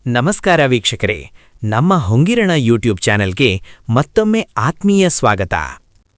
ನಮಸ್ಕಾರ ವೀಕ್ಷಕರೇ, ನಮ್ಮ ಹೊಂಗಿರಣ ಯೂಟ್ಯೂಬ್ ಚಾನೆಲ್ಗೆ ಮತ್ತೊಮ್ಮೆ ಆತ್ಮೀಯ ಸ್ವಾಗತ.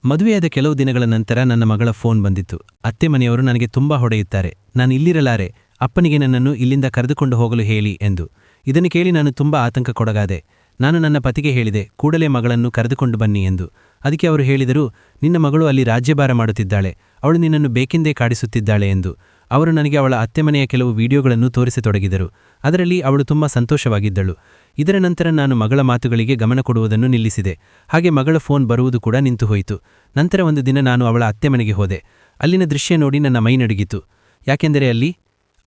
ಮದುವೆಯಾದ ಕೆಲವು ದಿನಗಳ ನಂತರ ನನ್ನ ಮಗಳ ಫೋನ್ ಬಂದಿತ್ತು. ಅತ್ತೆ ಮನೆಯವರು ನನಗೆ ತುಂಬಾ ಹೊಡೆಯುತ್ತಾರೆ, ನಾನು ಇಲ್ಲಿರಲಾರೆ, ಅಪ್ಪನಿಗೆ ನನ್ನನ್ನು ಇಲ್ಲಿಂದ ಕರೆದುಕೊಂಡು ಹೋಗಲು ಹೇಳಿ ಎಂದು. ಇದನ್ನು ಕೇಳಿ ನಾನು ತುಂಬಾ ಆತಂಕಕ್ಕೊಳಗಾದೆ. ನಾನು ನನ್ನ ಪತಿಗೆ ಹೇಳಿದೆ, ಕೂಡಲೇ ಮಗಳನ್ನು ಕರೆದುಕೊಂಡು ಬನ್ನಿ ಎಂದು. ಅದಕ್ಕೆ ಅವರು ಹೇಳಿದರು, ನಿನ್ನ ಮಗಳು ಅಲ್ಲಿ ರಾಜ್ಯಭಾರ ಮಾಡುತ್ತಿದ್ದಾಳೆ, ಅವಳು ನಿನ್ನನ್ನು ಬೇಕೆಂದೇ ಕಾಡಿಸುತ್ತಿದ್ದಾಳೆ ಎಂದು. ಅವರು ನನಗೆ ಅವಳ ಅತ್ತೆಮನೆಯ ಕೆಲವು ವಿಡಿಯೋಗಳನ್ನು ತೋರಿಸತೊಡಗಿದರು. ಅದರಲ್ಲಿ ಅವಳು ತುಂಬಾ ಸಂತೋಷವಾಗಿದ್ದಳು. ಇದರ ನಂತರ ನಾನು ಮಗಳ ಮಾತುಗಳಿಗೆ ಗಮನ ಕೊಡುವುದನ್ನು ನಿಲ್ಲಿಸಿದೆ. ಹಾಗೆ ಮಗಳ ಫೋನ್ ಬರುವುದು ಕೂಡ ನಿಂತು ಹೋಯಿತು. ನಂತರ ಒಂದು ದಿನ ನಾನು ಅವಳ ಅತ್ತೆಮನೆಗೆ ಹೋದೆ. ಅಲ್ಲಿನ ದೃಶ್ಯ ನೋಡಿ ನನ್ನ ಮೈ ನಡುಗಿತು. ಯಾಕೆಂದರೆ ಅಲ್ಲಿ,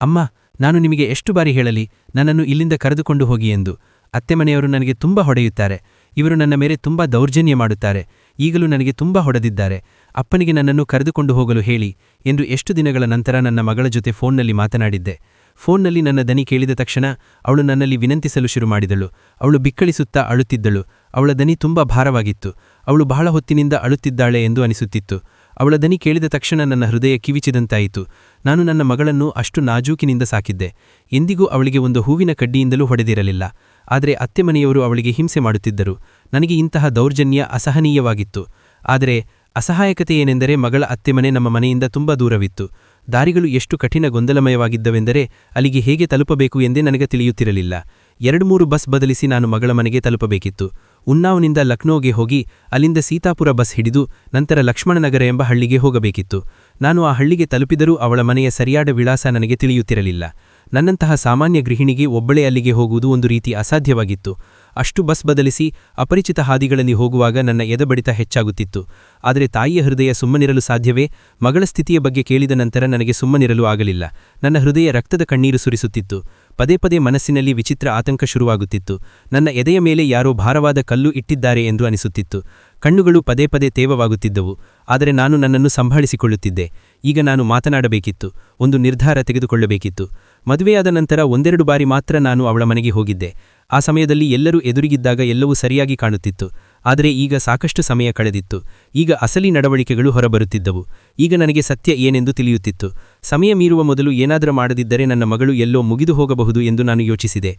ಅಮ್ಮ, ನಾನು ನಿಮಗೆ ಎಷ್ಟು ಬಾರಿ ಹೇಳಲಿ, ನನ್ನನ್ನು ಇಲ್ಲಿಂದ ಕರೆದುಕೊಂಡು ಹೋಗಿ ಎಂದು. ಅತ್ತೆಮನೆಯವರು ನನಗೆ ತುಂಬಾ ಹೊಡೆಯುತ್ತಾರೆ, ಇವರು ನನ್ನ ಮೇಲೆ ತುಂಬಾ ದೌರ್ಜನ್ಯ ಮಾಡುತ್ತಾರೆ, ಈಗಲೂ ನನಗೆ ತುಂಬಾ ಹೊಡೆದಿದ್ದಾರೆ, ಅಪ್ಪನಿಗೆ ನನ್ನನ್ನು ಕರೆದುಕೊಂಡು ಹೋಗಲು ಹೇಳಿ ಎಂದು ಎಷ್ಟು ದಿನಗಳ ನಂತರ ನನ್ನ ಮಗಳ ಜೊತೆ ಫೋನ್ನಲ್ಲಿ ಮಾತನಾಡಿದ್ದೆ. ಫೋನ್ನಲ್ಲಿ ನನ್ನ ದನಿ ಕೇಳಿದ ತಕ್ಷಣ ಅವಳು ನನ್ನಲ್ಲಿ ವಿನಂತಿಸಲು ಶುರು ಮಾಡಿದಳು. ಅವಳು ಬಿಕ್ಕಳಿಸುತ್ತಾ ಅಳುತ್ತಿದ್ದಳು. ಅವಳ ದನಿ ತುಂಬಾ ಭಾರವಾಗಿತ್ತು. ಅವಳು ಬಹಳ ಹೊತ್ತಿನಿಂದ ಅಳುತ್ತಿದ್ದಾಳೆ ಎಂದು ಅನಿಸುತ್ತಿತ್ತು. ಅವಳ ದನಿ ಕೇಳಿದ ತಕ್ಷಣ ನನ್ನ ಹೃದಯ ಕಿವಿಚಿದಂತಾಯಿತು. ನಾನು ನನ್ನ ಮಗಳನ್ನು ಅಷ್ಟು ನಾಜೂಕಿನಿಂದ ಸಾಕಿದ್ದೆ. ಎಂದಿಗೂ ಅವಳಿಗೆ ಒಂದು ಹೂವಿನ ಕಡ್ಡಿಯಿಂದಲೂ ಹೊಡೆದಿರಲಿಲ್ಲ. ಆದರೆ ಅತ್ತೆಮನೆಯವರು ಅವಳಿಗೆ ಹಿಂಸೆ ಮಾಡುತ್ತಿದ್ದರು. ನನಗೆ ಇಂತಹ ದೌರ್ಜನ್ಯ ಅಸಹನೀಯವಾಗಿತ್ತು. ಆದರೆ ಅಸಹಾಯಕತೆ ಏನೆಂದರೆ, ಮಗಳ ಅತ್ತೆಮನೆ ನಮ್ಮ ಮನೆಯಿಂದ ತುಂಬಾ ದೂರವಿತ್ತು. ದಾರಿಗಳು ಎಷ್ಟು ಕಠಿಣ ಗೊಂದಲಮಯವಾಗಿದ್ದವೆಂದರೆ ಅಲ್ಲಿಗೆ ಹೇಗೆ ತಲುಪಬೇಕು ಎಂದೇ ನನಗೆ ತಿಳಿಯುತ್ತಿರಲಿಲ್ಲ. 2-3 ಬಸ್ ಬದಲಿಸಿ ನಾನು ಮಗಳ ಮನೆಗೆ ತಲುಪಬೇಕಿತ್ತು. ಉನ್ನಾವ್ನಿಂದ ಲಕ್ನೋಗೆ ಹೋಗಿ ಅಲ್ಲಿಂದ ಸೀತಾಪುರ ಬಸ್ ಹಿಡಿದು ನಂತರ ಲಕ್ಷ್ಮಣನಗರ ಎಂಬ ಹಳ್ಳಿಗೆ ಹೋಗಬೇಕಿತ್ತು. ನಾನು ಆ ಹಳ್ಳಿಗೆ ತಲುಪಿದರೂ ಅವಳ ಮನೆಯ ಸರಿಯಾದ ವಿಳಾಸ ನನಗೆ ತಿಳಿಯುತ್ತಿರಲಿಲ್ಲ. ನನ್ನಂತಹ ಸಾಮಾನ್ಯ ಗೃಹಿಣಿಗೆ ಒಬ್ಬಳೇ ಅಲ್ಲಿಗೆ ಹೋಗುವುದು ಒಂದು ರೀತಿ ಅಸಾಧ್ಯವಾಗಿತ್ತು. ಅಷ್ಟು ಬಸ್ ಬದಲಿಸಿ ಅಪರಿಚಿತ ಹಾದಿಗಳಲ್ಲಿ ಹೋಗುವಾಗ ನನ್ನ ಎದೆಬಡಿತ ಹೆಚ್ಚಾಗುತ್ತಿತ್ತು. ಆದರೆ ತಾಯಿಯ ಹೃದಯ ಸುಮ್ಮನಿರಲು ಸಾಧ್ಯವೇ? ಮಗಳ ಸ್ಥಿತಿಯ ಬಗ್ಗೆ ಕೇಳಿದ ನಂತರ ನನಗೆ ಸುಮ್ಮನಿರಲು ಆಗಲಿಲ್ಲ. ನನ್ನ ಹೃದಯ ರಕ್ತದ ಕಣ್ಣೀರು ಸುರಿಸುತ್ತಿತ್ತು. ಪದೇ ಪದೇ ಮನಸ್ಸಿನಲ್ಲಿ ವಿಚಿತ್ರ ಆತಂಕ ಶುರುವಾಗುತ್ತಿತ್ತು. ನನ್ನ ಎದೆಯ ಮೇಲೆ ಯಾರೋ ಭಾರವಾದ ಕಲ್ಲು ಇಟ್ಟಿದ್ದಾರೆ ಎಂದು ಅನಿಸುತ್ತಿತ್ತು. ಕಣ್ಣುಗಳು ಪದೇ ಪದೇ ತೇವವಾಗುತ್ತಿದ್ದವು. ಆದರೆ ನಾನು ನನ್ನನ್ನು ಸಂಭಾಳಿಸಿಕೊಳ್ಳುತ್ತಿದ್ದೆ. ಈಗ ನಾನು ಮಾತನಾಡಬೇಕಿತ್ತು, ಒಂದು ನಿರ್ಧಾರ ತೆಗೆದುಕೊಳ್ಳಬೇಕಿತ್ತು. ಮದುವೆಯಾದ ನಂತರ 1-2 ಬಾರಿ ಮಾತ್ರ ನಾನು ಅವಳ ಮನೆಗೆ ಹೋಗಿದ್ದೆ. ಆ ಸಮಯದಲ್ಲಿ ಎಲ್ಲರೂ ಎದುರಿಗಿದ್ದಾಗ ಎಲ್ಲವೂ ಸರಿಯಾಗಿ ಕಾಣುತ್ತಿತ್ತು. ಆದರೆ ಈಗ ಸಾಕಷ್ಟು ಸಮಯ ಕಳೆದಿತ್ತು. ಈಗ ಅಸಲಿ ನಡವಳಿಕೆಗಳು ಹೊರಬರುತ್ತಿದ್ದವು. ಈಗ ನನಗೆ ಸತ್ಯ ಏನೆಂದು ತಿಳಿಯುತ್ತಿತ್ತು. ಸಮಯ ಮೀರುವ ಮೊದಲು ಏನಾದರೂ ಮಾಡದಿದ್ದರೆ ನನ್ನ ಮಗಳು ಎಲ್ಲೋ ಮುಗಿದು ಹೋಗಬಹುದು ಎಂದು ನಾನು ಯೋಚಿಸಿದೆ.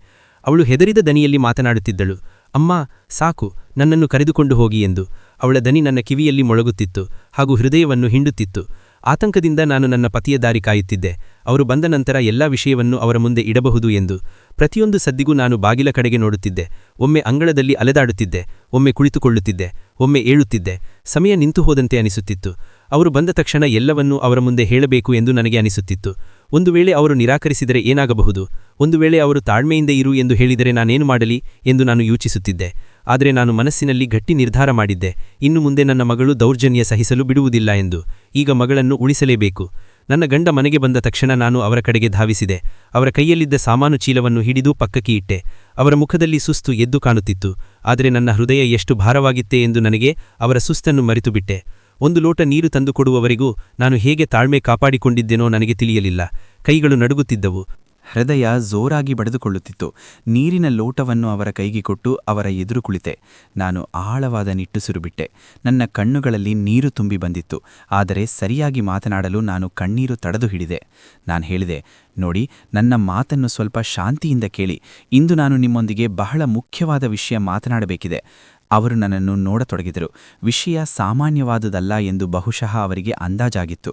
ಅವಳು ಹೆದರಿದ ದನಿಯಲ್ಲಿ ಮಾತನಾಡುತ್ತಿದ್ದಳು. ಅಮ್ಮ, ಸಾಕು, ನನ್ನನ್ನು ಕರೆದುಕೊಂಡು ಹೋಗಿ ಎಂದು. ಅವಳ ದನಿ ನನ್ನ ಕಿವಿಯಲ್ಲಿ ಮೊಳಗುತ್ತಿತ್ತು ಹಾಗೂ ಹೃದಯವನ್ನು ಹಿಂಡುತ್ತಿತ್ತು. ಆತಂಕದಿಂದ ನಾನು ನನ್ನ ಪತಿಯ ದಾರಿ ಕಾಯುತ್ತಿದ್ದೆ. ಅವರು ಬಂದ ನಂತರ ಎಲ್ಲಾ ವಿಷಯವನ್ನು ಅವರ ಮುಂದೆ ಇಡಬಹುದು ಎಂದು. ಪ್ರತಿಯೊಂದು ಸದ್ದಿಗೂ ನಾನು ಬಾಗಿಲ ಕಡೆಗೆ ನೋಡುತ್ತಿದ್ದೆ. ಒಮ್ಮೆ ಅಂಗಳದಲ್ಲಿ ಅಲೆದಾಡುತ್ತಿದ್ದೆ, ಒಮ್ಮೆ ಕುಳಿತುಕೊಳ್ಳುತ್ತಿದ್ದೆ, ಒಮ್ಮೆ ಏಳುತ್ತಿದ್ದೆ. ಸಮಯ ನಿಂತು ಹೋದಂತೆ ಅನಿಸುತ್ತಿತ್ತು. ಅವರು ಬಂದ ತಕ್ಷಣ ಎಲ್ಲವನ್ನೂ ಅವರ ಮುಂದೆ ಹೇಳಬೇಕು ಎಂದು ನನಗೆ ಅನಿಸುತ್ತಿತ್ತು. ಒಂದು ವೇಳೆ ಅವರು ನಿರಾಕರಿಸಿದರೆ ಏನಾಗಬಹುದು? ಒಂದು ವೇಳೆ ಅವರು ತಾಳ್ಮೆಯಿಂದ ಇರು ಎಂದು ಹೇಳಿದರೆ ನಾನೇನು ಮಾಡಲಿ ಎಂದು ನಾನು ಯೋಚಿಸುತ್ತಿದ್ದೆ. ಆದರೆ ನಾನು ಮನಸ್ಸಿನಲ್ಲಿ ಗಟ್ಟಿ ನಿರ್ಧಾರ ಮಾಡಿದ್ದೆ, ಇನ್ನು ಮುಂದೆ ನನ್ನ ಮಗಳು ದೌರ್ಜನ್ಯ ಸಹಿಸಲು ಬಿಡುವುದಿಲ್ಲ ಎಂದು. ಈಗ ಮಗಳನ್ನು ಉಳಿಸಲೇಬೇಕು. ನನ್ನ ಗಂಡ ಮನೆಗೆ ಬಂದ ತಕ್ಷಣ ನಾನು ಅವರ ಕಡೆಗೆ ಧಾವಿಸಿದೆ. ಅವರ ಕೈಯಲ್ಲಿದ್ದ ಸಾಮಾನು ಚೀಲವನ್ನು ಹಿಡಿದು ಪಕ್ಕಕ್ಕೆ ಇಟ್ಟೆ. ಅವರ ಮುಖದಲ್ಲಿ ಸುಸ್ತು ಎದ್ದು ಕಾಣುತ್ತಿತ್ತು. ಆದರೆ ನನ್ನ ಹೃದಯ ಎಷ್ಟು ಭಾರವಾಗಿತ್ತೆ ಎಂದು ನನಗೆ ಅವರ ಸುಸ್ತನ್ನು ಮರೆತುಬಿಟ್ಟೆ. 1 ಲೋಟ ನೀರು ತಂದುಕೊಡುವವರೆಗೂ ನಾನು ಹೇಗೆ ತಾಳ್ಮೆ ಕಾಪಾಡಿಕೊಂಡಿದ್ದೆನೋ ನನಗೆ ತಿಳಿಯಲಿಲ್ಲ. ಕೈಗಳು ನಡುಗುತ್ತಿದ್ದವು. ಹೃದಯ ಜೋರಾಗಿ ಬಡಿದುಕೊಳ್ಳುತ್ತಿತ್ತು. ನೀರಿನ ಲೋಟವನ್ನು ಅವರ ಕೈಗೆ ಕೊಟ್ಟು ಅವರ ಎದುರು ಕುಳಿತೆ. ನಾನು ಆಳವಾದ ನಿಟ್ಟುಸಿರು ಬಿಟ್ಟೆ. ನನ್ನ ಕಣ್ಣುಗಳಲ್ಲಿ ನೀರು ತುಂಬಿ ಬಂದಿತ್ತು. ಆದರೆ ಸರಿಯಾಗಿ ಮಾತನಾಡಲು ನಾನು ಕಣ್ಣೀರು ತಡೆದು ಹಿಡಿದೆ. ನಾನು ಹೇಳಿದೆ, ನೋಡಿ, ನನ್ನ ಮಾತನ್ನು ಸ್ವಲ್ಪ ಶಾಂತಿಯಿಂದ ಕೇಳಿ. ಇಂದು ನಾನು ನಿಮ್ಮೊಂದಿಗೆ ಬಹಳ ಮುಖ್ಯವಾದ ವಿಷಯ ಮಾತನಾಡಬೇಕಿದೆ. ಅವರು ನನ್ನನ್ನು ನೋಡತೊಡಗಿದರು. ವಿಷಯ ಸಾಮಾನ್ಯವಾದುದಲ್ಲ ಎಂದು ಬಹುಶಃ ಅವರಿಗೆ ಅಂದಾಜಾಗಿತ್ತು.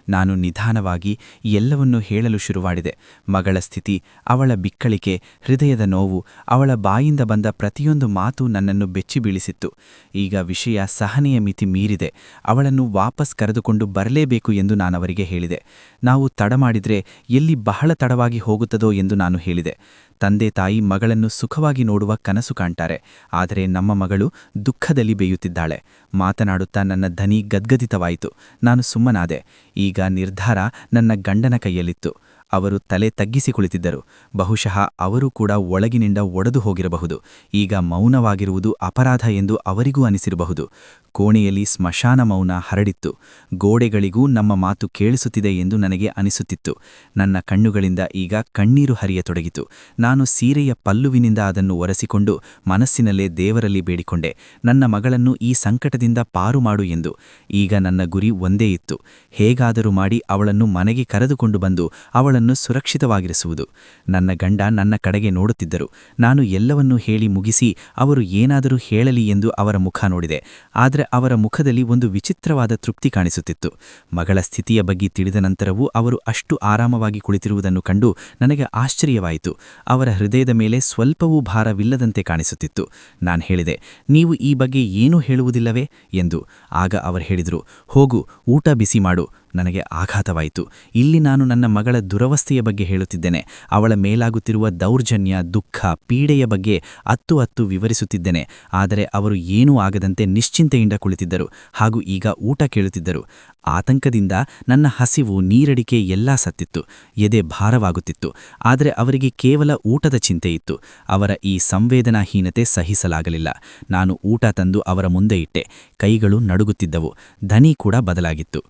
ನಾನು ನಿಧಾನವಾಗಿ ಎಲ್ಲವನ್ನೂ ಹೇಳಲು ಶುರುವಾಡಿದೆ. ಮಗಳ ಸ್ಥಿತಿ, ಅವಳ ಬಿಕ್ಕಳಿಕೆ, ಹೃದಯದ ನೋವು, ಅವಳ ಬಾಯಿಂದ ಬಂದ ಪ್ರತಿಯೊಂದು ಮಾತು ನನ್ನನ್ನು ಬೆಚ್ಚಿ ಬೀಳಿಸಿತ್ತು. ಈಗ ವಿಷಯ ಸಹನೆಯ ಮಿತಿ ಮೀರಿದೆ. ಅವಳನ್ನು ವಾಪಸ್ ಕರೆದುಕೊಂಡು ಬರಲೇಬೇಕು ಎಂದು ನಾನವರಿಗೆ ಹೇಳಿದೆ. ನಾವು ತಡಮಾಡಿದ್ರೆ ಎಲ್ಲಿ ಬಹಳ ತಡವಾಗಿ ಹೋಗುತ್ತದೋ ಎಂದು ನಾನು ಹೇಳಿದೆ. ತಂದೆ ತಾಯಿ ಮಗಳನ್ನು ಸುಖವಾಗಿ ನೋಡುವ ಕನಸು ಕಾಣ್ತಾರೆ. ಆದರೆ ನಮ್ಮ ಮಗಳು ದುಃಖದಲ್ಲಿ ಬೇಯುತ್ತಿದ್ದಾಳೆ. ಮಾತನಾಡುತ್ತಾ ನನ್ನ ಧ್ವನಿ ಗದ್ಗದಿತವಾಯಿತು. ನಾನು ಸುಮ್ಮನಾದೆ. ಈಗ ನಿರ್ಧಾರ ನನ್ನ ಗಂಡನ ಕೈಯಲ್ಲಿತ್ತು. ಅವರು ತಲೆ ತಗ್ಗಿಸಿ ಕುಳಿತಿದ್ದರು. ಬಹುಶಃ ಅವರೂ ಕೂಡ ಒಳಗಿನಿಂದ ಒಡೆದು ಹೋಗಿರಬಹುದು. ಈಗ ಮೌನವಾಗಿರುವುದು ಅಪರಾಧ ಎಂದು ಅವರಿಗೂ ಅನಿಸಿರಬಹುದು. ಕೋಣೆಯಲ್ಲಿ ಸ್ಮಶಾನ ಮೌನ ಹರಡಿತ್ತು. ಗೋಡೆಗಳಿಗೂ ನಮ್ಮ ಮಾತು ಕೇಳಿಸುತ್ತಿದೆ ಎಂದು ನನಗೆ ಅನಿಸುತ್ತಿತ್ತು. ನನ್ನ ಕಣ್ಣುಗಳಿಂದ ಈಗ ಕಣ್ಣೀರು ಹರಿಯತೊಡಗಿತು. ನಾನು ಸೀರೆಯ ಪಲ್ಲುವಿನಿಂದ ಅದನ್ನು ಒರೆಸಿಕೊಂಡು ಮನಸ್ಸಿನಲ್ಲೇ ದೇವರಲ್ಲಿ ಬೇಡಿಕೊಂಡೆ, ನನ್ನ ಮಗಳನ್ನು ಈ ಸಂಕಟದಿಂದ ಪಾರು ಮಾಡು ಎಂದು. ಈಗ ನನ್ನ ಗುರಿ ಒಂದೇ ಇತ್ತು, ಹೇಗಾದರೂ ಮಾಡಿ ಅವಳನ್ನು ಮನೆಗೆ ಕರೆದುಕೊಂಡು ಬಂದು ಅವಳನ್ನು ಅವಳನ್ನು ಸುರಕ್ಷಿತವಾಗಿರಿಸುವುದು. ನನ್ನ ಗಂಡ ನನ್ನ ಕಡೆಗೆ ನೋಡುತ್ತಿದ್ದರು. ನಾನು ಎಲ್ಲವನ್ನೂ ಹೇಳಿ ಮುಗಿಸಿ ಅವರು ಏನಾದರೂ ಹೇಳಲಿ ಎಂದು ಅವರ ಮುಖ ನೋಡಿದೆ. ಆದರೆ ಅವರ ಮುಖದಲ್ಲಿ ಒಂದು ವಿಚಿತ್ರವಾದ ತೃಪ್ತಿ ಕಾಣಿಸುತ್ತಿತ್ತು. ಮಗಳ ಸ್ಥಿತಿಯ ಬಗ್ಗೆ ತಿಳಿದ ನಂತರವೂ ಅವರು ಅಷ್ಟು ಆರಾಮವಾಗಿ ಕುಳಿತಿರುವುದನ್ನು ಕಂಡು ನನಗೆ ಆಶ್ಚರ್ಯವಾಯಿತು. ಅವರ ಹೃದಯದ ಮೇಲೆ ಸ್ವಲ್ಪವೂ ಭಾರವಿಲ್ಲದಂತೆ ಕಾಣಿಸುತ್ತಿತ್ತು. ನಾನು ಹೇಳಿದೆ, ನೀವು ಈ ಬಗ್ಗೆ ಏನೂ ಹೇಳುವುದಿಲ್ಲವೇ ಎಂದು. ಆಗ ಅವರು ಹೇಳಿದರು, ಹೋಗು, ಊಟ ಬಿಸಿ ಮಾಡು. ನನಗೆ ಆಘಾತವಾಯಿತು. ಇಲ್ಲಿ ನಾನು ನನ್ನ ಮಗಳ ದುರವಸ್ಥೆಯ ಬಗ್ಗೆ ಹೇಳುತ್ತಿದ್ದೇನೆ. ಅವಳ ಮೇಲಾಗುತ್ತಿರುವ ದೌರ್ಜನ್ಯ, ದುಃಖ, ಪೀಡೆಯ ಬಗ್ಗೆ ಅತ್ತು ವಿವರಿಸುತ್ತಿದ್ದೇನೆ. ಆದರೆ ಅವರು ಏನೂ ಆಗದಂತೆ ನಿಶ್ಚಿಂತೆಯಿಂದ ಕುಳಿತಿದ್ದರು ಹಾಗೂ ಈಗ ಊಟ ಕೇಳುತ್ತಿದ್ದರು. ಆತಂಕದಿಂದ ನನ್ನ ಹಸಿವು, ನೀರಡಿಕೆ ಎಲ್ಲಾ ಸತ್ತಿತ್ತು. ಎದೆ ಭಾರವಾಗುತ್ತಿತ್ತು. ಆದರೆ ಅವರಿಗೆ ಕೇವಲ ಊಟದ ಚಿಂತೆಯಿತ್ತು. ಅವರ ಈ ಸಂವೇದನಾಹೀನತೆ ಸಹಿಸಲಾಗಲಿಲ್ಲ. ನಾನು ಊಟ ತಂದು ಅವರ ಮುಂದೆ ಇಟ್ಟೆ. ಕೈಗಳು ನಡುಗುತ್ತಿದ್ದವು. ದನಿ ಕೂಡ ಬದಲಾಗಿತ್ತು.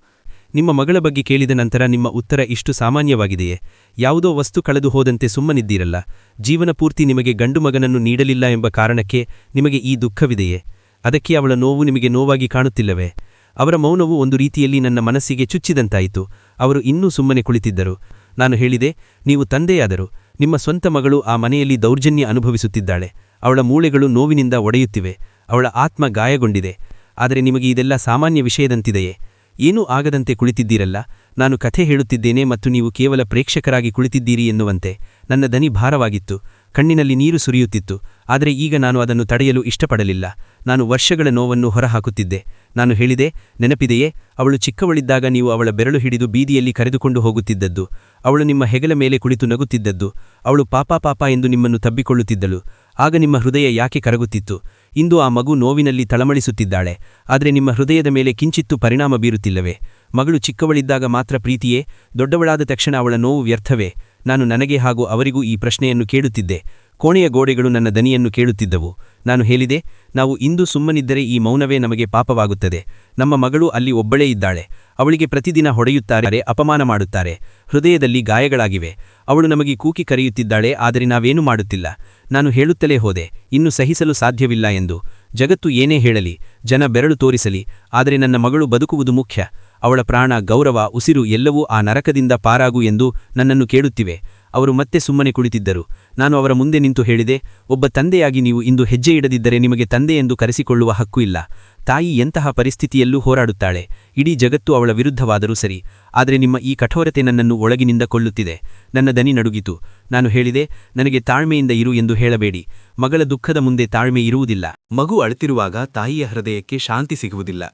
ನಿಮ್ಮ ಮಗಳ ಬಗ್ಗೆ ಕೇಳಿದ ನಂತರ ನಿಮ್ಮ ಉತ್ತರ ಇಷ್ಟು ಸಾಮಾನ್ಯವಾಗಿದೆಯೇ? ಯಾವುದೋ ವಸ್ತು ಕಳೆದು ಹೋದಂತೆ ಸುಮ್ಮನಿದ್ದೀರಲ್ಲ. ಜೀವನ ಪೂರ್ತಿ ನಿಮಗೆ ಗಂಡು ಮಗನನ್ನು ನೀಡಲಿಲ್ಲ ಎಂಬ ಕಾರಣಕ್ಕೆ ನಿಮಗೆ ಈ ದುಃಖವಿದೆಯೇ? ಅದಕ್ಕೆ ಅವಳ ನೋವು ನಿಮಗೆ ನೋವಾಗಿ ಕಾಣುತ್ತಿಲ್ಲವೇ? ಅವರ ಮೌನವು ಒಂದು ರೀತಿಯಲ್ಲಿ ನನ್ನ ಮನಸ್ಸಿಗೆ ಚುಚ್ಚಿದಂತಾಯಿತು. ಅವರು ಇನ್ನೂ ಸುಮ್ಮನೆ ಕುಳಿತಿದ್ದರು. ನಾನು ಹೇಳಿದೆ, ನೀವು ತಂದೆಯಾದರು. ನಿಮ್ಮ ಸ್ವಂತ ಮಗಳು ಆ ಮನೆಯಲ್ಲಿ ದೌರ್ಜನ್ಯ ಅನುಭವಿಸುತ್ತಿದ್ದಾಳೆ. ಅವಳ ಮೂಳೆಗಳು ನೋವಿನಿಂದ ಒಡೆಯುತ್ತಿವೆ. ಅವಳ ಆತ್ಮ ಗಾಯಗೊಂಡಿದೆ. ಆದರೆ ನಿಮಗೆ ಇದೆಲ್ಲ ಸಾಮಾನ್ಯ ವಿಷಯದಂತಿದೆಯೇ? ಏನೂ ಆಗದಂತೆ ಕುಳಿತಿದ್ದೀರಲ್ಲ. ನಾನು ಕಥೆ ಹೇಳುತ್ತಿದ್ದೇನೆ ಮತ್ತು ನೀವು ಕೇವಲ ಪ್ರೇಕ್ಷಕರಾಗಿ ಕುಳಿತಿದ್ದೀರಿ ಎನ್ನುವಂತೆ. ನನ್ನ ದನಿ ಭಾರವಾಗಿತ್ತು. ಕಣ್ಣಿನಲ್ಲಿ ನೀರು ಸುರಿಯುತ್ತಿತ್ತು. ಆದರೆ ಈಗ ನಾನು ಅದನ್ನು ತಡೆಯಲು ಇಷ್ಟಪಡಲಿಲ್ಲ. ನಾನು ವರ್ಷಗಳ ನೋವನ್ನು ಹೊರಹಾಕುತ್ತಿದ್ದೆ. ನಾನು ಹೇಳಿದೆ, ನೆನಪಿದೆಯೇ? ಅವಳು ಚಿಕ್ಕವಳಿದ್ದಾಗ ನೀವು ಅವಳ ಬೆರಳು ಹಿಡಿದು ಬೀದಿಯಲ್ಲಿ ಕರೆದುಕೊಂಡು ಹೋಗುತ್ತಿದ್ದದ್ದು. ಅವಳು ನಿಮ್ಮ ಹೆಗಲ ಮೇಲೆ ಕುಳಿತು ನಗುತ್ತಿದ್ದದ್ದು. ಅವಳು ಪಾಪ ಎಂದು ನಿಮ್ಮನ್ನು ತಬ್ಬಿಕೊಳ್ಳುತ್ತಿದ್ದಳು. ಆಗ ನಿಮ್ಮ ಹೃದಯ ಯಾಕೆ ಕರಗುತ್ತಿತ್ತು? ಇಂದು ಆ ಮಗು ನೋವಿನಲ್ಲಿ ತಳಮಳಿಸುತ್ತಿದ್ದಾಳೆ. ಆದರೆ ನಿಮ್ಮ ಹೃದಯದ ಮೇಲೆ ಕಿಂಚಿತ್ತೂ ಪರಿಣಾಮ ಬೀರುತ್ತಿಲ್ಲವೇ? ಮಗಳು ಚಿಕ್ಕವಳಿದ್ದಾಗ ಮಾತ್ರ ಪ್ರೀತಿಯೇ? ದೊಡ್ಡವಳಾದ ತಕ್ಷಣ ಅವಳ ನೋವು ವ್ಯರ್ಥವೇ? ನಾನು ನನಗೆ ಹಾಗೂ ಅವರಿಗೂ ಈ ಪ್ರಶ್ನೆಯನ್ನು ಕೇಳುತ್ತಿದ್ದೆ. ಕೋಣೆಯ ಗೋಡೆಗಳು ನನ್ನ ದನಿಯನ್ನು ಕೇಳುತ್ತಿದ್ದವು. ನಾನು ಹೇಳಿದೆ, ನಾವು ಇಂದು ಸುಮ್ಮನಿದ್ದರೆ ಈ ಮೌನವೇ ನಮಗೆ ಪಾಪವಾಗುತ್ತದೆ. ನಮ್ಮ ಮಗಳು ಅಲ್ಲಿ ಒಬ್ಬಳೇ ಇದ್ದಾಳೆ. ಅವಳಿಗೆ ಪ್ರತಿದಿನ ಹೊಡೆಯುತ್ತಾರೆ, ಅಪಮಾನ ಮಾಡುತ್ತಾರೆ. ಹೃದಯದಲ್ಲಿ ಗಾಯಗಳಾಗಿವೆ. ಅವಳು ನಮಗೆ ಕೂಕಿ ಕರೆಯುತ್ತಿದ್ದಾಳೆ, ಆದರೆ ನಾವೇನೂ ಮಾಡುತ್ತಿಲ್ಲ. ನಾನು ಹೇಳುತ್ತಲೇ ಹೋದೆ, ಇನ್ನು ಸಹಿಸಲು ಸಾಧ್ಯವಿಲ್ಲ ಎಂದು. ಜಗತ್ತು ಏನೇ ಹೇಳಲಿ, ಜನ ಬೆರಳು ತೋರಿಸಲಿ, ಆದರೆ ನನ್ನ ಮಗಳು ಬದುಕುವುದು ಮುಖ್ಯ. ಅವಳ ಪ್ರಾಣ, ಗೌರವ, ಉಸಿರು ಎಲ್ಲವೂ ಆ ನರಕದಿಂದ ಪಾರಾಗು ಎಂದು ನನ್ನನ್ನು ಕೇಳುತ್ತಿವೆ. ಅವರು ಮತ್ತೆ ಸುಮ್ಮನೆ ಕುಳಿತಿದ್ದರು. ನಾನು ಅವರ ಮುಂದೆ ನಿಂತು ಹೇಳಿದೆ, ಒಬ್ಬ ತಂದೆಯಾಗಿ ನೀವು ಇಂದು ಹೆಜ್ಜೆ ಇಡದಿದ್ದರೆ ನಿಮಗೆ ತಂದೆ ಎಂದು ಕರೆಸಿಕೊಳ್ಳುವ ಹಕ್ಕು ಇಲ್ಲ. ತಾಯಿ ಎಂತಹ ಪರಿಸ್ಥಿತಿಯಲ್ಲೂ ಹೋರಾಡುತ್ತಾಳೆ. ಇಡೀ ಜಗತ್ತು ಅವಳ ವಿರುದ್ಧವಾದರೂ ಸರಿ. ಆದರೆ ನಿಮ್ಮ ಈ ಕಠೋರತೆ ನನ್ನನ್ನು ಒಳಗಿನಿಂದ ಕೊಲ್ಲುತ್ತಿದೆ. ನನ್ನ ದನಿ ನಡುಗಿತು. ನಾನು ಹೇಳಿದೆ, ನನಗೆ ತಾಳ್ಮೆಯಿಂದ ಇರು ಎಂದು ಹೇಳಬೇಡಿ. ಮಗಳ ದುಃಖದ ಮುಂದೆ ತಾಳ್ಮೆ ಇರುವುದಿಲ್ಲ. ಮಗು ಅಳುತ್ತಿರುವಾಗ ತಾಯಿಯ ಹೃದಯಕ್ಕೆ ಶಾಂತಿ ಸಿಗುವುದಿಲ್ಲ.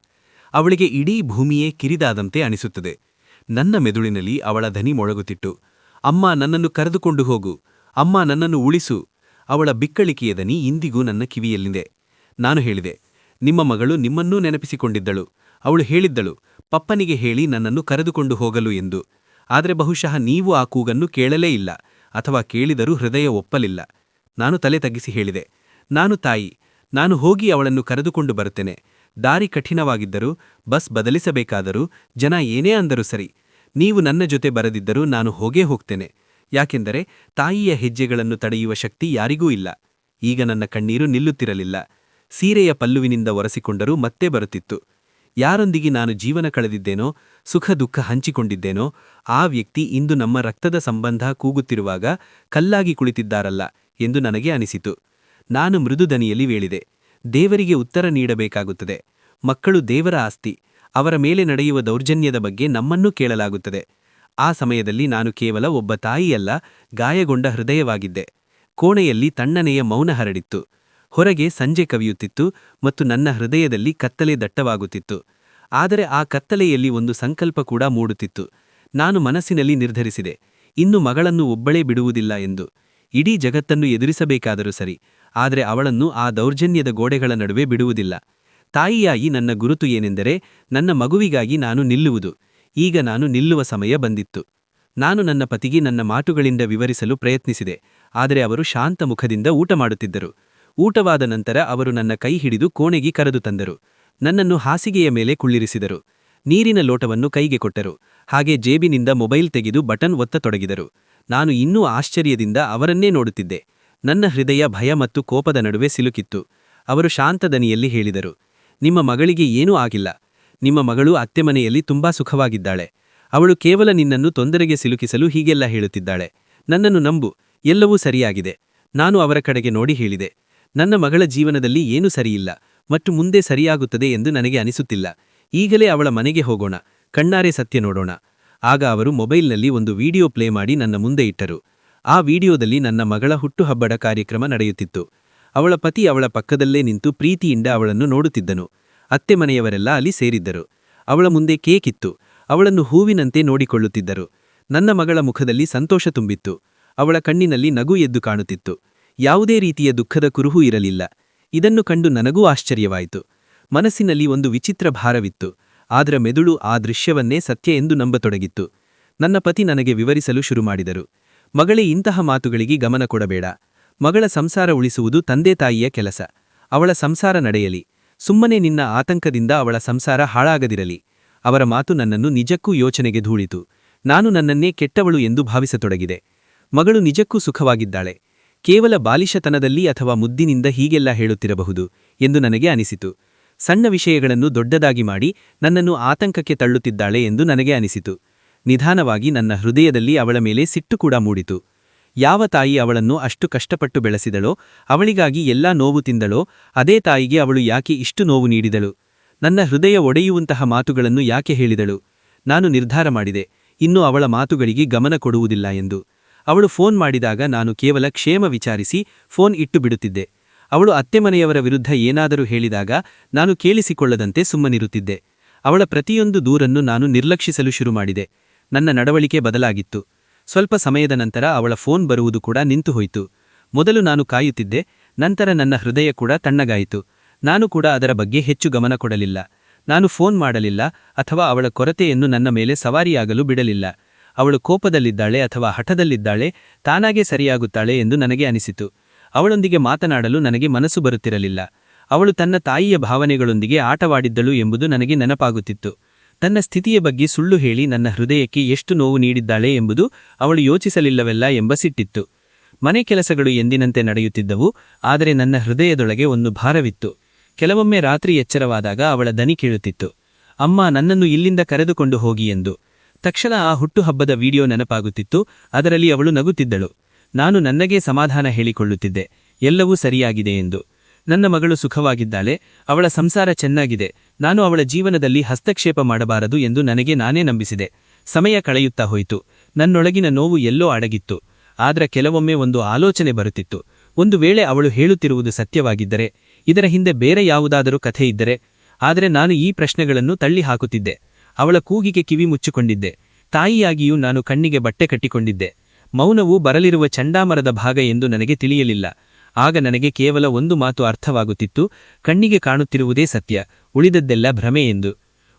ಅವಳಿಗೆ ಇಡೀ ಭೂಮಿಯೇ ಕಿರಿದಾದಂತೆ ಅನಿಸುತ್ತದೆ. ನನ್ನ ಮೆದುಳಿನಲ್ಲಿ ಅವಳ ಧನಿ ಮೊಳಗುತ್ತಿತ್ತು. ಅಮ್ಮ, ನನ್ನನ್ನು ಕರೆದುಕೊಂಡು ಹೋಗು. ಅಮ್ಮ, ನನ್ನನ್ನು ಉಳಿಸು. ಅವಳ ಬಿಕ್ಕಳಿಕೆಯ ದನಿ ಇಂದಿಗೂ ನನ್ನ ಕಿವಿಯಲ್ಲಿದೆ. ನಾನು ಹೇಳಿದೆ, ನಿಮ್ಮ ಮಗಳು ನಿಮ್ಮನ್ನೂ ನೆನಪಿಸಿಕೊಂಡಿದ್ದಳು. ಅವಳು ಹೇಳಿದ್ದಳು, ಪಪ್ಪನಿಗೆ ಹೇಳಿ ನನ್ನನ್ನು ಕರೆದುಕೊಂಡು ಹೋಗಲು ಎಂದು. ಆದರೆ ಬಹುಶಃ ನೀವು ಆ ಕೂಗನ್ನು ಕೇಳಲೇ ಇಲ್ಲ, ಅಥವಾ ಕೇಳಿದರೂ ಹೃದಯ ಒಪ್ಪಲಿಲ್ಲ. ನಾನು ತಲೆ ತಗ್ಗಿಸಿ ಹೇಳಿದೆ, ನಾನು ತಾಯಿ. ನಾನು ಹೋಗಿ ಅವಳನ್ನು ಕರೆದುಕೊಂಡು ಬರುತ್ತೇನೆ. ದಾರಿ ಕಠಿಣವಾಗಿದ್ದರೂ, ಬಸ್ ಬದಲಿಸಬೇಕಾದರೂ, ಜನ ಏನೇ ಅಂದರೂ ಸರಿ, ನೀವು ನನ್ನ ಜೊತೆ ಬರದಿದ್ದರೂ ನಾನು ಹೋಗೇ ಹೋಗ್ತೇನೆ. ಯಾಕೆಂದರೆ ತಾಯಿಯ ಹೆಜ್ಜೆಗಳನ್ನು ತಡೆಯುವ ಶಕ್ತಿ ಯಾರಿಗೂ ಇಲ್ಲ. ಈಗ ನನ್ನ ಕಣ್ಣೀರು ನಿಲ್ಲುತ್ತಿರಲಿಲ್ಲ. ಸೀರೆಯ ಪಲ್ಲುವಿನಿಂದ ಒರೆಸಿಕೊಂಡರೂ ಮತ್ತೆ ಬರುತ್ತಿತ್ತು. ಯಾರೊಂದಿಗೆ ನಾನು ಜೀವನ ಕಳೆದಿದ್ದೇನೋ, ಸುಖ ದುಃಖ ಹಂಚಿಕೊಂಡಿದ್ದೇನೋ, ಆ ವ್ಯಕ್ತಿ ಇಂದು ನಮ್ಮ ರಕ್ತದ ಸಂಬಂಧ ಕೂಗುತ್ತಿರುವಾಗ ಕಲ್ಲಾಗಿ ಕುಳಿತಿದ್ದಾರಲ್ಲ ಎಂದು ನನಗೆ ಅನಿಸಿತು. ನಾನು ಮೃದುದನಿಯಲ್ಲಿ ವೇಳಿದೆ, ದೇವರಿಗೆ ಉತ್ತರ ನೀಡಬೇಕಾಗುತ್ತದೆ. ಮಕ್ಕಳು ದೇವರ ಆಸ್ತಿ. ಅವರ ಮೇಲೆ ನಡೆಯುವ ದೌರ್ಜನ್ಯದ ಬಗ್ಗೆ ನಮ್ಮನ್ನೂ ಕೇಳಲಾಗುತ್ತದೆ. ಆ ಸಮಯದಲ್ಲಿ ನಾನು ಕೇವಲ ಒಬ್ಬ ತಾಯಿಯಲ್ಲ, ಗಾಯಗೊಂಡ ಹೃದಯವಾಗಿದ್ದೆ. ಕೋಣೆಯಲ್ಲಿ ತಣ್ಣನೆಯ ಮೌನ ಹರಡಿತ್ತು. ಹೊರಗೆ ಸಂಜೆ ಕವಿಯುತ್ತಿತ್ತು ಮತ್ತು ನನ್ನ ಹೃದಯದಲ್ಲಿ ಕತ್ತಲೆ ದಟ್ಟವಾಗುತ್ತಿತ್ತು. ಆದರೆ ಆ ಕತ್ತಲೆಯಲ್ಲಿ ಒಂದು ಸಂಕಲ್ಪ ಕೂಡ ಮೂಡುತ್ತಿತ್ತು. ನಾನು ಮನಸ್ಸಿನಲ್ಲಿ ನಿರ್ಧರಿಸಿದೆ, ಇನ್ನು ಮಗಳನ್ನು ಒಬ್ಬಳೇ ಬಿಡುವುದಿಲ್ಲ ಎಂದು. ಇಡೀ ಜಗತ್ತನ್ನು ಎದುರಿಸಬೇಕಾದರೂ ಸರಿ, ಆದರೆ ಅವಳನ್ನು ಆ ದೌರ್ಜನ್ಯದ ಗೋಡೆಗಳ ನಡುವೆ ಬಿಡುವುದಿಲ್ಲ. ತಾಯಿಯಾಗಿ ನನ್ನ ಗುರುತು ಏನೆಂದರೆ, ನನ್ನ ಮಗುವಿಗಾಗಿ ನಾನು ನಿಲ್ಲುವುದು. ಈಗ ನಾನು ನಿಲ್ಲುವ ಸಮಯ ಬಂದಿತ್ತು. ನಾನು ನನ್ನ ಪತಿಗೆ ನನ್ನ ಮಾತುಗಳಿಂದ ವಿವರಿಸಲು ಪ್ರಯತ್ನಿಸಿದೆ, ಆದರೆ ಅವರು ಶಾಂತ ಮುಖದಿಂದ ಊಟ ಮಾಡುತ್ತಿದ್ದರು. ಊಟವಾದ ನಂತರ ಅವರು ನನ್ನ ಕೈ ಹಿಡಿದು ಕೋಣೆಗೆ ಕರೆದು ತಂದರು. ನನ್ನನ್ನು ಹಾಸಿಗೆಯ ಮೇಲೆ ಕುಳ್ಳಿರಿಸಿದರು. ನೀರಿನ ಲೋಟವನ್ನು ಕೈಗೆ ಕೊಟ್ಟರು. ಹಾಗೆ ಜೇಬಿನಿಂದ ಮೊಬೈಲ್ ತೆಗೆದು ಬಟನ್ ಒತ್ತತೊಡಗಿದರು. ನಾನು ಇನ್ನೂ ಆಶ್ಚರ್ಯದಿಂದ ಅವರನ್ನೇ ನೋಡುತ್ತಿದ್ದೆ. ನನ್ನ ಹೃದಯ ಭಯ ಮತ್ತು ಕೋಪದ ನಡುವೆ ಸಿಲುಕಿತ್ತು. ಅವರು ಶಾಂತ ದನಿಯಲ್ಲಿ ಹೇಳಿದರು, ನಿಮ್ಮ ಮಗಳಿಗೆ ಏನೂ ಆಗಿಲ್ಲ. ನಿಮ್ಮ ಮಗಳು ಅತ್ತೆಮನೆಯಲ್ಲಿ ತುಂಬಾ ಸುಖವಾಗಿದ್ದಾಳೆ. ಅವಳು ಕೇವಲ ನಿನ್ನನ್ನು ತೊಂದರೆಗೆ ಸಿಲುಕಿಸಲು ಹೀಗೆಲ್ಲ ಹೇಳುತ್ತಿದ್ದಾಳೆ. ನನ್ನನ್ನು ನಂಬು, ಎಲ್ಲವೂ ಸರಿಯಾಗಿದೆ. ನಾನು ಅವರ ಕಡೆಗೆ ನೋಡಿ ಹೇಳಿದೆ, ನನ್ನ ಮಗಳ ಜೀವನದಲ್ಲಿ ಏನೂ ಸರಿಯಿಲ್ಲ ಮತ್ತು ಮುಂದೆ ಸರಿಯಾಗುತ್ತದೆ ಎಂದು ನನಗೆ ಅನಿಸುತ್ತಿಲ್ಲ. ಈಗಲೇ ಅವಳ ಮನೆಗೆ ಹೋಗೋಣ, ಕಣ್ಣಾರೆ ಸತ್ಯ ನೋಡೋಣ. ಆಗ ಅವರು ಮೊಬೈಲ್ನಲ್ಲಿ ಒಂದು ವಿಡಿಯೋ ಪ್ಲೇ ಮಾಡಿ ನನ್ನ ಮುಂದೆ ಇಟ್ಟರು. ಆ ವಿಡಿಯೋದಲ್ಲಿ ನನ್ನ ಮಗಳ ಹುಟ್ಟುಹಬ್ಬದ ಕಾರ್ಯಕ್ರಮ ನಡೆಯುತ್ತಿತ್ತು. ಅವಳ ಪತಿ ಅವಳ ಪಕ್ಕದಲ್ಲೇ ನಿಂತು ಪ್ರೀತಿಯಿಂದ ಅವಳನ್ನು ನೋಡುತ್ತಿದ್ದನು. ಅತ್ತೆ ಮನೆಯವರೆಲ್ಲ ಅಲ್ಲಿ ಸೇರಿದ್ದರು. ಅವಳ ಮುಂದೆ ಕೇಕ್ ಇತ್ತು. ಅವಳನ್ನು ಹೂವಿನಂತೆ ನೋಡಿಕೊಳ್ಳುತ್ತಿದ್ದರು. ನನ್ನ ಮಗಳ ಮುಖದಲ್ಲಿ ಸಂತೋಷ ತುಂಬಿತ್ತು. ಅವಳ ಕಣ್ಣಿನಲ್ಲಿ ನಗು ಎದ್ದು ಕಾಣುತ್ತಿತ್ತು. ಯಾವುದೇ ರೀತಿಯ ದುಃಖದ ಕುರುಹು ಇರಲಿಲ್ಲ. ಇದನ್ನು ಕಂಡು ನನಗೂ ಆಶ್ಚರ್ಯವಾಯಿತು. ಮನಸ್ಸಿನಲ್ಲಿ ಒಂದು ವಿಚಿತ್ರ ಭಾರವಿತ್ತು. ಆದರ ಮೆದುಳು ಆ ದೃಶ್ಯವನ್ನೇ ಸತ್ಯ ಎಂದು ನಂಬತೊಡಗಿತ್ತು. ನನ್ನ ಪತಿ ನನಗೆ ವಿವರಿಸಲು ಶುರುಮಾಡಿದರು. ಮಗಳೇ, ಇಂತಹ ಮಾತುಗಳಿಗೆ ಗಮನ ಕೊಡಬೇಡ. ಮಗಳ ಸಂಸಾರ ಉಳಿಸುವುದು ತಂದೆ ತಾಯಿಯ ಕೆಲಸ. ಅವಳ ಸಂಸಾರ ನಡೆಯಲಿ. ಸುಮ್ಮನೆ ನಿನ್ನ ಆತಂಕದಿಂದ ಅವಳ ಸಂಸಾರ ಹಾಳಾಗದಿರಲಿ. ಅವರ ಮಾತು ನನ್ನನ್ನು ನಿಜಕ್ಕೂ ಯೋಚನೆಗೆ ಧೂಳಿತು. ನಾನು ನನ್ನನ್ನೇ ಕೆಟ್ಟವಳು ಎಂದು ಭಾವಿಸತೊಡಗಿದೆ. ಮಗಳು ನಿಜಕ್ಕೂ ಸುಖವಾಗಿದ್ದಾಳೆ. ಕೇವಲ ಬಾಲಿಶತನದಲ್ಲಿ ಅಥವಾ ಮುದ್ದಿನಿಂದ ಹೀಗೆಲ್ಲ ಹೇಳುತ್ತಿರಬಹುದು ಎಂದು ನನಗೆ ಅನಿಸಿತು. ಸಣ್ಣ ವಿಷಯಗಳನ್ನು ದೊಡ್ಡದಾಗಿ ಮಾಡಿ ನನ್ನನ್ನು ಆತಂಕಕ್ಕೆ ತಳ್ಳುತ್ತಿದ್ದಾಳೆ ಎಂದು ನನಗೆ ಅನಿಸಿತು. ನಿಧಾನವಾಗಿ ನನ್ನ ಹೃದಯದಲ್ಲಿ ಅವಳ ಮೇಲೆ ಸಿಟ್ಟು ಕೂಡ ಮೂಡಿತು. ಯಾವ ತಾಯಿ ಅವಳನ್ನು ಅಷ್ಟು ಕಷ್ಟಪಟ್ಟು ಬೆಳೆಸಿದಳೋ, ಅವಳಿಗಾಗಿ ಎಲ್ಲಾ ನೋವು ತಿಂದಳೋ, ಅದೇ ತಾಯಿಗೆ ಅವಳು ಯಾಕೆ ಇಷ್ಟು ನೋವು ನೀಡಿದಳು? ನನ್ನ ಹೃದಯ ಒಡೆಯುವಂತಹ ಮಾತುಗಳನ್ನು ಯಾಕೆ ಹೇಳಿದಳು? ನಾನು ನಿರ್ಧಾರ ಮಾಡಿದೆ, ಇನ್ನು ಅವಳ ಮಾತುಗಳಿಗೆ ಗಮನ ಕೊಡುವುದಿಲ್ಲ ಎಂದು. ಅವಳು ಫೋನ್ ಮಾಡಿದಾಗ ನಾನು ಕೇವಲ ಕ್ಷೇಮ ವಿಚಾರಿಸಿ ಫೋನ್ ಇಟ್ಟು ಬಿಡುತ್ತಿದ್ದೆ. ಅವಳು ಅತ್ತೆಮನೆಯವರ ವಿರುದ್ಧ ಏನಾದರೂ ಹೇಳಿದಾಗ ನಾನು ಕೇಳಿಸಿಕೊಳ್ಳದಂತೆ ಸುಮ್ಮನಿರುತ್ತಿದ್ದೆ. ಅವಳ ಪ್ರತಿಯೊಂದು ದೂರನ್ನು ನಾನು ನಿರ್ಲಕ್ಷಿಸಲು ಶುರುಮಾಡಿದೆ. ನನ್ನ ನಡವಳಿಕೆ ಬದಲಾಗಿತ್ತು. ಸ್ವಲ್ಪ ಸಮಯದ ನಂತರ ಅವಳ ಫೋನ್ ಬರುವುದು ಕೂಡ ನಿಂತು ಹೋಯಿತು. ಮೊದಲು ನಾನು ಕಾಯುತ್ತಿದ್ದೆ, ನಂತರ ನನ್ನ ಹೃದಯ ಕೂಡ ತಣ್ಣಗಾಯಿತು. ನಾನು ಕೂಡ ಅದರ ಬಗ್ಗೆ ಹೆಚ್ಚು ಗಮನ ಕೊಡಲಿಲ್ಲ. ನಾನು ಫೋನ್ ಮಾಡಲಿಲ್ಲ ಅಥವಾ ಅವಳ ಕೊರತೆಯನ್ನು ನನ್ನ ಮೇಲೆ ಸವಾರಿಯಾಗಲು ಬಿಡಲಿಲ್ಲ. ಅವಳು ಕೋಪದಲ್ಲಿದ್ದಾಳೆ ಅಥವಾ ಹಠದಲ್ಲಿದ್ದಾಳೆ, ತಾನಾಗೇ ಸರಿಯಾಗುತ್ತಾಳೆ ಎಂದು ನನಗೆ ಅನಿಸಿತು. ಅವಳೊಂದಿಗೆ ಮಾತನಾಡಲು ನನಗೆ ಮನಸ್ಸು ಬರುತ್ತಿರಲಿಲ್ಲ. ಅವಳು ತನ್ನ ತಾಯಿಯ ಭಾವನೆಗಳೊಂದಿಗೆ ಆಟವಾಡಿದ್ದಳು ಎಂಬುದು ನನಗೆ ನೆನಪಾಗುತ್ತಿತ್ತು. ತನ್ನ ಸ್ಥಿತಿಯ ಬಗ್ಗೆ ಸುಳ್ಳು ಹೇಳಿ ನನ್ನ ಹೃದಯಕ್ಕೆ ಎಷ್ಟು ನೋವು ನೀಡಿದ್ದಾಳೆ ಎಂಬುದು ಅವಳು ಯೋಚಿಸಲಿಲ್ಲವೆಲ್ಲ ಎಂಬ ಸಿಟ್ಟಿತ್ತು. ಮನೆ ಕೆಲಸಗಳು ಎಂದಿನಂತೆ ನಡೆಯುತ್ತಿದ್ದವು, ಆದರೆ ನನ್ನ ಹೃದಯದೊಳಗೆ ಒಂದು ಭಾರವಿತ್ತು. ಕೆಲವೊಮ್ಮೆ ರಾತ್ರಿ ಎಚ್ಚರವಾದಾಗ ಅವಳ ದನಿ ಕೇಳುತ್ತಿತ್ತು, ಅಮ್ಮ, ನನ್ನನ್ನು ಇಲ್ಲಿಂದ ಕರೆದುಕೊಂಡು ಹೋಗಿ ಎಂದು. ತಕ್ಷಣ ಆ ಹುಟ್ಟುಹಬ್ಬದ ವಿಡಿಯೋ ನೆನಪಾಗುತ್ತಿತ್ತು. ಅದರಲ್ಲಿ ಅವಳು ನಗುತ್ತಿದ್ದಳು. ನಾನು ನನ್ನಗೇ ಸಮಾಧಾನ ಹೇಳಿಕೊಳ್ಳುತ್ತಿದ್ದೆ, ಎಲ್ಲವೂ ಸರಿಯಾಗಿದೆ ಎಂದು. ನನ್ನ ಮಗಳು ಸುಖವಾಗಿದ್ದಾಳೆ, ಅವಳ ಸಂಸಾರ ಚೆನ್ನಾಗಿದೆ. ನಾನು ಅವಳ ಜೀವನದಲ್ಲಿ ಹಸ್ತಕ್ಷೇಪ ಮಾಡಬಾರದು ಎಂದು ನನಗೆ ನಾನೇ ನಂಬಿಸಿದೆ. ಸಮಯ ಕಳೆಯುತ್ತಾ ಹೋಯಿತು. ನನ್ನೊಳಗಿನ ನೋವು ಎಲ್ಲೋ ಅಡಗಿತ್ತು. ಆದ್ರೆ ಕೆಲವೊಮ್ಮೆ ಒಂದು ಆಲೋಚನೆ ಬರುತ್ತಿತ್ತು. ಒಂದು ವೇಳೆ ಅವಳು ಹೇಳುತ್ತಿರುವುದು ಸತ್ಯವಾಗಿದ್ದರೆ, ಇದರ ಹಿಂದೆ ಬೇರೆ ಯಾವುದಾದರೂ ಕಥೆ ಇದ್ದರೆ? ಆದರೆ ನಾನು ಈ ಪ್ರಶ್ನೆಗಳನ್ನು ತಳ್ಳಿ ಹಾಕುತ್ತಿದ್ದೆ. ಅವಳ ಕೂಗಿಗೆ ಕಿವಿ ಮುಚ್ಚಿಕೊಂಡಿದ್ದೆ. ತಾಯಿಯಾಗಿಯೂ ನಾನು ಕಣ್ಣಿಗೆ ಬಟ್ಟೆ ಕಟ್ಟಿಕೊಂಡಿದ್ದೆ. ಮೌನವು ಬರಲಿರುವ ಚಂಡಾಮರದ ಭಾಗ ಎಂದು ನನಗೆ ತಿಳಿಯಲಿಲ್ಲ. ಆಗ ನನಗೆ ಕೇವಲ ಒಂದು ಮಾತು ಅರ್ಥವಾಗುತ್ತಿತ್ತು, ಕಣ್ಣಿಗೆ ಕಾಣುತ್ತಿರುವುದೇ ಸತ್ಯ, ಉಳಿದದ್ದೆಲ್ಲ ಭ್ರಮೆ ಎಂದು.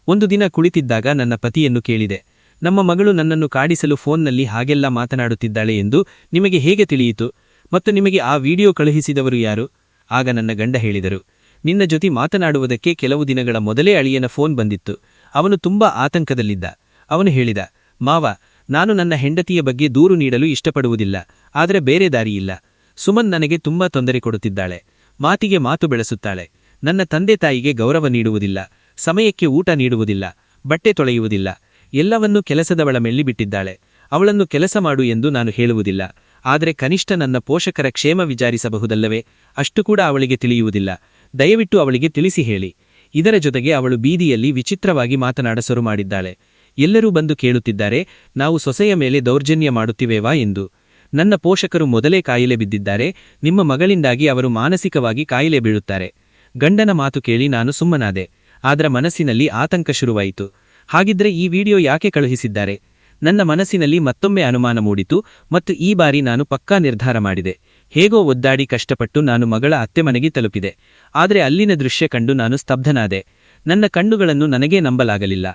ಒಂದು ದಿನ ಕುಳಿತಿದ್ದಾಗ ನನ್ನ ಪತಿಯನ್ನು ಕೇಳಿದೆ, ನಮ್ಮ ಮಗಳು ನನ್ನನ್ನು ಕಾಡಿಸಲು ಫೋನ್ನಲ್ಲಿ ಹಾಗೆಲ್ಲ ಮಾತನಾಡುತ್ತಿದ್ದಾಳೆ ಎಂದು ನಿಮಗೆ ಹೇಗೆ ತಿಳಿಯಿತು? ಮತ್ತು ನಿಮಗೆ ಆ ವಿಡಿಯೋ ಕಳುಹಿಸಿದವರು ಯಾರು? ಆಗ ನನ್ನ ಗಂಡ ಹೇಳಿದರು, ನಿನ್ನ ಜೊತೆ ಮಾತನಾಡುವುದಕ್ಕೆ ಕೆಲವು ದಿನಗಳ ಮೊದಲೇ ಅಳಿಯನ ಫೋನ್ ಬಂದಿತ್ತು. ಅವನು ತುಂಬಾ ಆತಂಕದಲ್ಲಿದ್ದ. ಅವನು ಹೇಳಿದ, ಮಾವ, ನಾನು ನನ್ನ ಹೆಂಡತಿಯ ಬಗ್ಗೆ ದೂರು ನೀಡಲು ಇಷ್ಟಪಡುವುದಿಲ್ಲ, ಆದರೆ ಬೇರೆ ದಾರಿಯಿಲ್ಲ. ಸುಮನ್ ನನಗೆ ತುಂಬಾ ತೊಂದರೆ ಕೊಡುತ್ತಿದ್ದಾಳೆ. ಮಾತಿಗೆ ಮಾತು ಬೆಳೆಸುತ್ತಾಳೆ. ನನ್ನ ತಂದೆ ತಾಯಿಗೆ ಗೌರವ ನೀಡುವುದಿಲ್ಲ, ಸಮಯಕ್ಕೆ ಊಟ ನೀಡುವುದಿಲ್ಲ, ಬಟ್ಟೆ ತೊಳೆಯುವುದಿಲ್ಲ. ಎಲ್ಲವನ್ನೂ ಕೆಲಸದವಳ ಮೆಲ್ಲಿ ಬಿಟ್ಟಿದ್ದಾಳೆ. ಅವಳನ್ನು ಕೆಲಸ ಮಾಡು ಎಂದು ನಾನು ಹೇಳುವುದಿಲ್ಲ, ಆದರೆ ಕನಿಷ್ಠ ನನ್ನ ಪೋಷಕರ ಕ್ಷೇಮ ವಿಚಾರಿಸಬಹುದಲ್ಲವೇ? ಅಷ್ಟು ಕೂಡ ಅವಳಿಗೆ ತಿಳಿಯುವುದಿಲ್ಲ. ದಯವಿಟ್ಟು ಅವಳಿಗೆ ತಿಳಿಸಿ ಹೇಳಿ. ಇದರ ಜೊತೆಗೆ ಅವಳು ಬೀದಿಯಲ್ಲಿ ವಿಚಿತ್ರವಾಗಿ ಮಾತನಾಡಸರು ಮಾಡಿದ್ದಾಳೆ. ಎಲ್ಲರೂ ಬಂದು ಕೇಳುತ್ತಿದ್ದಾರೆ, ನಾವು ಸೊಸೆಯ ಮೇಲೆ ದೌರ್ಜನ್ಯ ಮಾಡುತ್ತಿವೇವಾ ಎಂದು. ನನ್ನ ಪೋಷಕರು ಮೊದಲೇ ಕಾಯಿಲೆ ಬಿದ್ದಿದ್ದಾರೆ. ನಿಮ್ಮ ಮಗಳಿಂದಾಗಿ ಅವರು ಮಾನಸಿಕವಾಗಿ ಕಾಯಿಲೆ ಬೀಳುತ್ತಾರೆ. ಗಂಡನ ಮಾತು ಕೇಳಿ ನಾನು ಸುಮ್ಮನಾದೆ. ಆದ್ರ ಮನಸ್ಸಿನಲ್ಲಿ ಆತಂಕ ಶುರುವಾಯಿತು. ಹಾಗಿದ್ರೆ ಈ ವಿಡಿಯೋ ಯಾಕೆ ಕಳುಹಿಸಿದ್ದಾರೆ? ನನ್ನ ಮನಸ್ಸಿನಲ್ಲಿ ಮತ್ತೊಮ್ಮೆ ಅನುಮಾನ ಮೂಡಿತು ಮತ್ತು ಈ ಬಾರಿ ನಾನು ಪಕ್ಕಾ ನಿರ್ಧಾರ ಮಾಡಿದೆ. ಹೇಗೋ ಒದ್ದಾಡಿ ಕಷ್ಟಪಟ್ಟು ನಾನು ಮಗಳ ಅತ್ತೆ ಮನೆಗೆ ತಲುಪಿದೆ. ಆದರೆ ಅಲ್ಲಿನ ದೃಶ್ಯ ಕಂಡು ನಾನು ಸ್ತಬ್ಧನಾದೆ. ನನ್ನ ಕಣ್ಣುಗಳನ್ನು ನನಗೇ ನಂಬಲಾಗಲಿಲ್ಲ.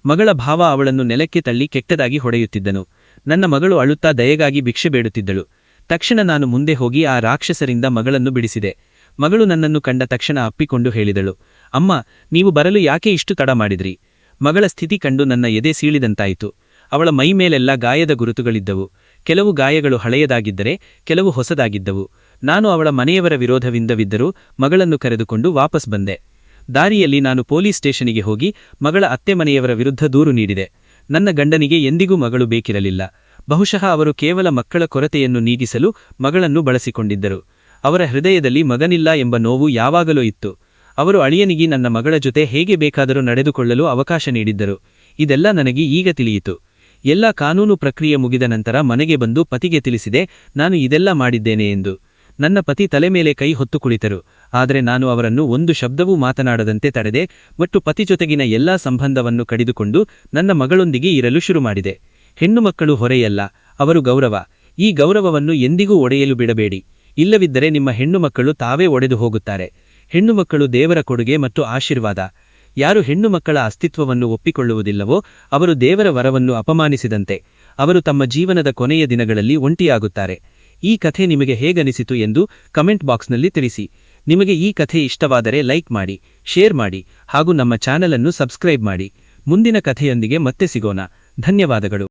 ಮಗಳ ಭಾವ ಅವಳನ್ನು ನೆಲಕ್ಕೆ ತಳ್ಳಿ ಕೆಟ್ಟದಾಗಿ ಹೊಡೆಯುತ್ತಿದ್ದನು. ನನ್ನ ಮಗಳು ಅಳುತ್ತಾ ದಯೆಗಾಗಿ ಭಿಕ್ಷೆ ಬೇಡುತ್ತಿದ್ದಳು. ತಕ್ಷಣ ನಾನು ಮುಂದೆ ಹೋಗಿ ಆ ರಾಕ್ಷಸರಿಂದ ಮಗಳನ್ನು ಬಿಡಿಸಿದೆ. ಮಗಳು ನನ್ನನ್ನು ಕಂಡ ತಕ್ಷಣ ಅಪ್ಪಿಕೊಂಡು ಹೇಳಿದಳು, ಅಮ್ಮ, ನೀವು ಬರಲು ಯಾಕೆ ಇಷ್ಟು ತಡ ಮಾಡಿದ್ರಿ? ಮಗಳ ಸ್ಥಿತಿ ಕಂಡು ನನ್ನ ಎದೆ ಸೀಳಿದಂತಾಯಿತು. ಅವಳ ಮೈಮೇಲೆಲ್ಲ ಗಾಯದ ಗುರುತುಗಳಿದ್ದವು. ಕೆಲವು ಗಾಯಗಳು ಹಳೆಯದಾಗಿದ್ದರೆ ಕೆಲವು ಹೊಸದಾಗಿದ್ದವು. ನಾನು ಅವಳ ಮನೆಯವರ ವಿರೋಧವಿಂದವಿದ್ದರೂ ಮಗಳನ್ನು ಕರೆದುಕೊಂಡು ವಾಪಸ್ ಬಂದೆ. ದಾರಿಯಲ್ಲಿ ನಾನು ಪೊಲೀಸ್ ಸ್ಟೇಷನಿಗೆ ಹೋಗಿ ಮಗಳ ಅತ್ತೆ ಮನೆಯವರ ವಿರುದ್ಧ ದೂರು ನೀಡಿದೆ. ನನ್ನ ಗಂಡನಿಗೆ ಎಂದಿಗೂ ಮಗಳು ಬೇಕಿರಲಿಲ್ಲ. ಬಹುಶಃ ಅವರು ಕೇವಲ ಮಕ್ಕಳ ಕೊರತೆಯನ್ನು ನೀಗಿಸಲು ಮಗಳನ್ನು ಬಳಸಿಕೊಂಡಿದ್ದರು. ಅವರ ಹೃದಯದಲ್ಲಿ ಮಗನಿಲ್ಲ ಎಂಬ ನೋವು ಯಾವಾಗಲೂ ಇತ್ತು. ಅವರು ಅಳಿಯನಿಗೆ ನನ್ನ ಮಗಳ ಜೊತೆ ಹೇಗೆ ಬೇಕಾದರೂ ನಡೆದುಕೊಳ್ಳಲು ಅವಕಾಶ ನೀಡಿದ್ದರು. ಇದೆಲ್ಲ ನನಗೆ ಈಗ ತಿಳಿಯಿತು. ಎಲ್ಲ ಕಾನೂನು ಪ್ರಕ್ರಿಯೆ ಮುಗಿದ ನಂತರ ಮನೆಗೆ ಬಂದು ಪತಿಗೆ ತಿಳಿಸಿದೆ, ನಾನು ಇದೆಲ್ಲ ಮಾಡಿದ್ದೇನೆ ಎಂದು. ನನ್ನ ಪತಿ ತಲೆ ಮೇಲೆ ಕೈ ಹೊತ್ತು ಕುಳಿತರು. ಆದರೆ ನಾನು ಅವರನ್ನು ಒಂದು ಶಬ್ದವೂ ಮಾತನಾಡದಂತೆ ತಡೆದೆ ಮತ್ತು ಪತಿ ಜೊತೆಗಿನ ಎಲ್ಲಾ ಸಂಬಂಧವನ್ನು ಕಡಿದುಕೊಂಡು ನನ್ನ ಮಗಳೊಂದಿಗೆ ಇರಲು ಶುರು ಮಾಡಿದೆ. ಹೆಣ್ಣು ಮಕ್ಕಳು ಹೊರೆಯಲ್ಲ, ಅವರು ಗೌರವ. ಈ ಗೌರವವನ್ನು ಎಂದಿಗೂ ಒಡೆಯಲು ಬಿಡಬೇಡಿ. ಇಲ್ಲವಿದ್ದರೆ ನಿಮ್ಮ ಹೆಣ್ಣು ಮಕ್ಕಳು ತಾವೇ ಒಡೆದು ಹೋಗುತ್ತಾರೆ. ಹೆಣ್ಣು ಮಕ್ಕಳು ದೇವರ ಕೊಡುಗೆ ಮತ್ತು ಆಶೀರ್ವಾದ. ಯಾರು ಹೆಣ್ಣು ಮಕ್ಕಳ ಅಸ್ತಿತ್ವವನ್ನು ಒಪ್ಪಿಕೊಳ್ಳುವುದಿಲ್ಲವೋ ಅವರು ದೇವರ ವರವನ್ನು ಅಪಮಾನಿಸಿದಂತೆ. ಅವರು ತಮ್ಮ ಜೀವನದ ಕೊನೆಯ ದಿನಗಳಲ್ಲಿ ಒಂಟಿಯಾಗುತ್ತಾರೆ. ಈ ಕಥೆ ನಿಮಗೆ ಹೇಗನಿಸಿತು ಎಂದು ಕಮೆಂಟ್ ಬಾಕ್ಸ್ನಲ್ಲಿ ತಿಳಿಸಿ. ನಿಮಗೆ ಈ ಕಥೆ ಇಷ್ಟವಾದರೆ ಲೈಕ್ ಮಾಡಿ, ಶೇರ್ ಮಾಡಿ ಹಾಗೂ ನಮ್ಮ ಚಾನೆಲ್ ಅನ್ನು ಸಬ್ಸ್ಕ್ರೈಬ್ ಮಾಡಿ. ಮುಂದಿನ ಕಥೆಯೊಂದಿಗೆ ಮತ್ತೆ ಸಿಗೋಣ. ಧನ್ಯವಾದಗಳು.